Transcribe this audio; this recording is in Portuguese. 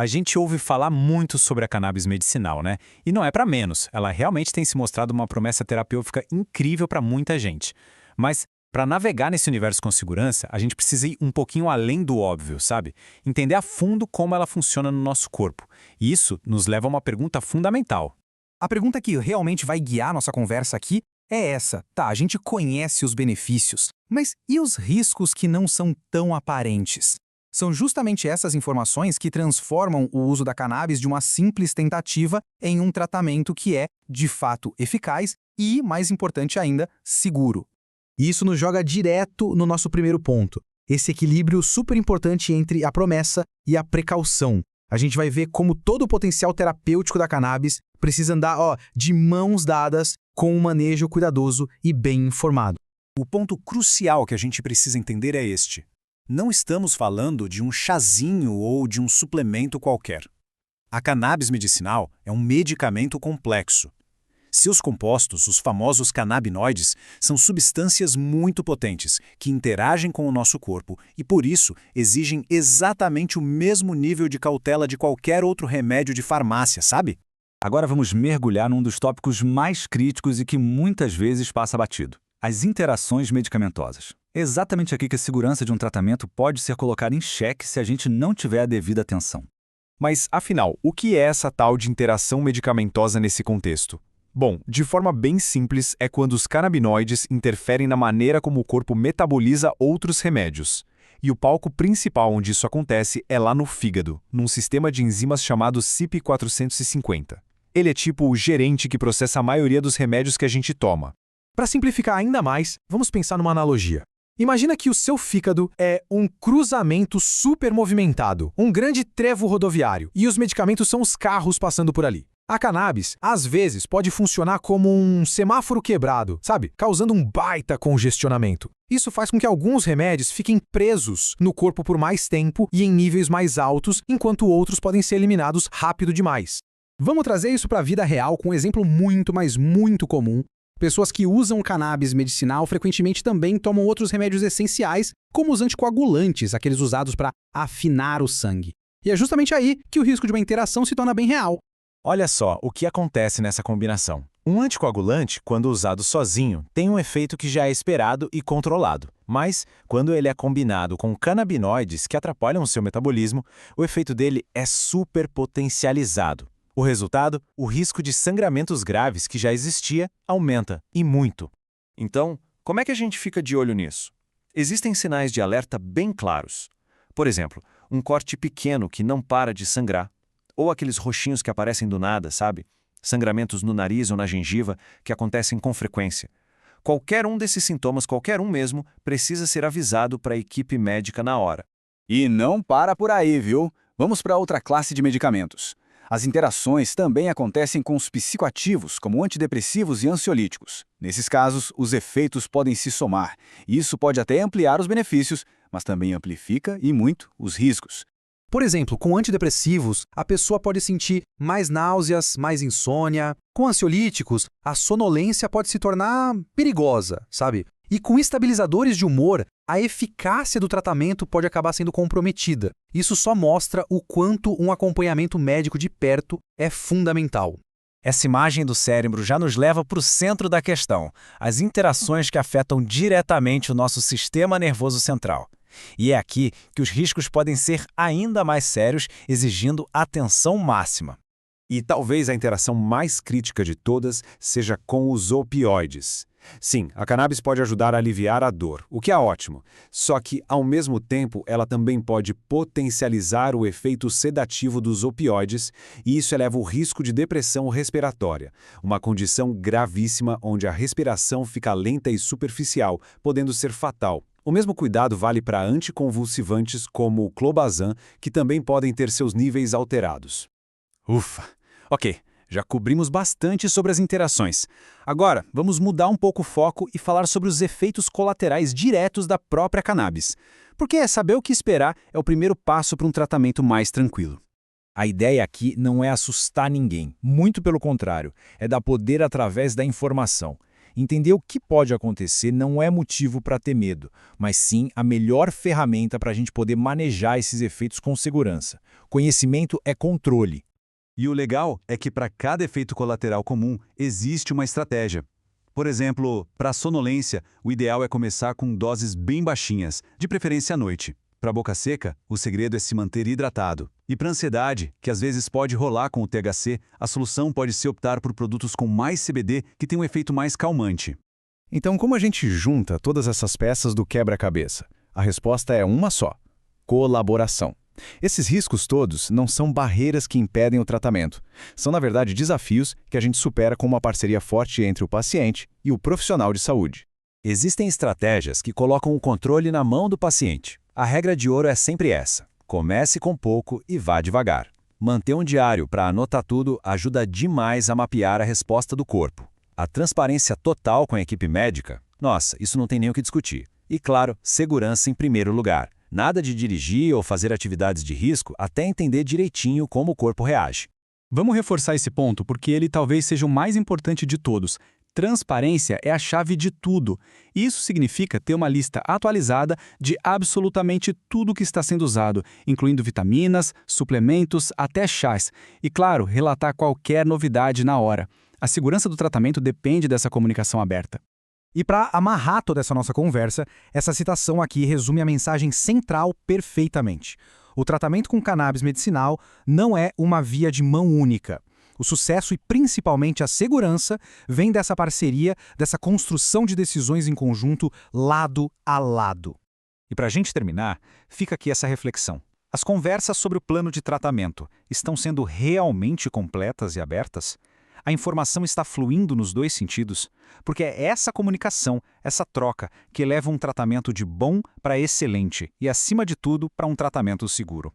A gente ouve falar muito sobre a cannabis medicinal, né? E não é para menos, ela realmente tem se mostrado uma promessa terapêutica incrível para muita gente. Mas, para navegar nesse universo com segurança, a gente precisa ir um pouquinho além do óbvio, sabe? Entender a fundo como ela funciona no nosso corpo. E isso nos leva a uma pergunta fundamental. A pergunta que realmente vai guiar nossa conversa aqui é essa. Tá, a gente conhece os benefícios, mas e os riscos que não são tão aparentes? São justamente essas informações que transformam o uso da cannabis de uma simples tentativa em um tratamento que é, de fato, eficaz e, mais importante ainda, seguro. E isso nos joga direto no nosso primeiro ponto, esse equilíbrio super importante entre a promessa e a precaução. A gente vai ver como todo o potencial terapêutico da cannabis precisa andar de mãos dadas com um manejo cuidadoso e bem informado. O ponto crucial que a gente precisa entender é este. Não estamos falando de um chazinho ou de um suplemento qualquer. A cannabis medicinal é um medicamento complexo. Seus compostos, os famosos canabinoides, são substâncias muito potentes que interagem com o nosso corpo e, por isso, exigem exatamente o mesmo nível de cautela de qualquer outro remédio de farmácia, sabe? Agora vamos mergulhar num dos tópicos mais críticos e que muitas vezes passa batido: as interações medicamentosas. É exatamente aqui que a segurança de um tratamento pode ser colocada em xeque se a gente não tiver a devida atenção. Mas, afinal, o que é essa tal de interação medicamentosa nesse contexto? Bom, de forma bem simples, é quando os canabinoides interferem na maneira como o corpo metaboliza outros remédios. E o palco principal onde isso acontece é lá no fígado, num sistema de enzimas chamado CYP450. Ele é tipo o gerente que processa a maioria dos remédios que a gente toma. Para simplificar ainda mais, vamos pensar numa analogia. Imagina que o seu fígado é um cruzamento super movimentado, um grande trevo rodoviário, e os medicamentos são os carros passando por ali. A cannabis, às vezes, pode funcionar como um semáforo quebrado, sabe? Causando um baita congestionamento. Isso faz com que alguns remédios fiquem presos no corpo por mais tempo e em níveis mais altos, enquanto outros podem ser eliminados rápido demais. Vamos trazer isso para a vida real com um exemplo muito, mas muito comum. Pessoas que usam cannabis medicinal frequentemente também tomam outros remédios essenciais, como os anticoagulantes, aqueles usados para afinar o sangue. E é justamente aí que o risco de uma interação se torna bem real. Olha só o que acontece nessa combinação. Um anticoagulante, quando usado sozinho, tem um efeito que já é esperado e controlado. Mas, quando ele é combinado com canabinoides que atrapalham o seu metabolismo, o efeito dele é super potencializado. O resultado, o risco de sangramentos graves que já existia, aumenta, e muito. Então, como é que a gente fica de olho nisso? Existem sinais de alerta bem claros. Por exemplo, um corte pequeno que não para de sangrar, ou aqueles roxinhos que aparecem do nada, sabe? Sangramentos no nariz ou na gengiva que acontecem com frequência. Qualquer um desses sintomas, qualquer um mesmo, precisa ser avisado para a equipe médica na hora. E não para por aí, viu? Vamos para outra classe de medicamentos. As interações também acontecem com os psicoativos, como antidepressivos e ansiolíticos. Nesses casos, os efeitos podem se somar, e isso pode até ampliar os benefícios, mas também amplifica, e muito, os riscos. Por exemplo, com antidepressivos, a pessoa pode sentir mais náuseas, mais insônia. Com ansiolíticos, a sonolência pode se tornar perigosa, sabe? E com estabilizadores de humor, a eficácia do tratamento pode acabar sendo comprometida. Isso só mostra o quanto um acompanhamento médico de perto é fundamental. Essa imagem do cérebro já nos leva para o centro da questão, as interações que afetam diretamente o nosso sistema nervoso central. E é aqui que os riscos podem ser ainda mais sérios, exigindo atenção máxima. E talvez a interação mais crítica de todas seja com os opioides. Sim, a cannabis pode ajudar a aliviar a dor, o que é ótimo. Só que, ao mesmo tempo, ela também pode potencializar o efeito sedativo dos opioides, e isso eleva o risco de depressão respiratória, uma condição gravíssima onde a respiração fica lenta e superficial, podendo ser fatal. O mesmo cuidado vale para anticonvulsivantes como o clobazam, que também podem ter seus níveis alterados. Ufa! Ok, já cobrimos bastante sobre as interações. Agora, vamos mudar um pouco o foco e falar sobre os efeitos colaterais diretos da própria cannabis. Porque saber o que esperar é o primeiro passo para um tratamento mais tranquilo. A ideia aqui não é assustar ninguém, muito pelo contrário, é dar poder através da informação. Entender o que pode acontecer não é motivo para ter medo, mas sim a melhor ferramenta para a gente poder manejar esses efeitos com segurança. Conhecimento é controle. E o legal é que para cada efeito colateral comum existe uma estratégia. Por exemplo, para a sonolência, o ideal é começar com doses bem baixinhas, de preferência à noite. Para a boca seca, o segredo é se manter hidratado. E para a ansiedade, que às vezes pode rolar com o THC, a solução pode ser optar por produtos com mais CBD que têm um efeito mais calmante. Então, como a gente junta todas essas peças do quebra-cabeça? A resposta é uma só: colaboração. Esses riscos todos não são barreiras que impedem o tratamento. São, na verdade, desafios que a gente supera com uma parceria forte entre o paciente e o profissional de saúde. Existem estratégias que colocam o controle na mão do paciente. A regra de ouro é sempre essa: comece com pouco e vá devagar. Manter um diário para anotar tudo ajuda demais a mapear a resposta do corpo. A transparência total com a equipe médica, nossa, isso não tem nem o que discutir. E claro, segurança em primeiro lugar. Nada de dirigir ou fazer atividades de risco até entender direitinho como o corpo reage. Vamos reforçar esse ponto porque ele talvez seja o mais importante de todos. Transparência é a chave de tudo. E isso significa ter uma lista atualizada de absolutamente tudo que está sendo usado, incluindo vitaminas, suplementos, até chás. E, claro, relatar qualquer novidade na hora. A segurança do tratamento depende dessa comunicação aberta. E para amarrar toda essa nossa conversa, essa citação aqui resume a mensagem central perfeitamente. O tratamento com cannabis medicinal não é uma via de mão única. O sucesso e principalmente a segurança vem dessa parceria, dessa construção de decisões em conjunto, lado a lado. E para a gente terminar, fica aqui essa reflexão. As conversas sobre o plano de tratamento estão sendo realmente completas e abertas? A informação está fluindo nos dois sentidos, porque é essa comunicação, essa troca, que leva um tratamento de bom para excelente e, acima de tudo, para um tratamento seguro.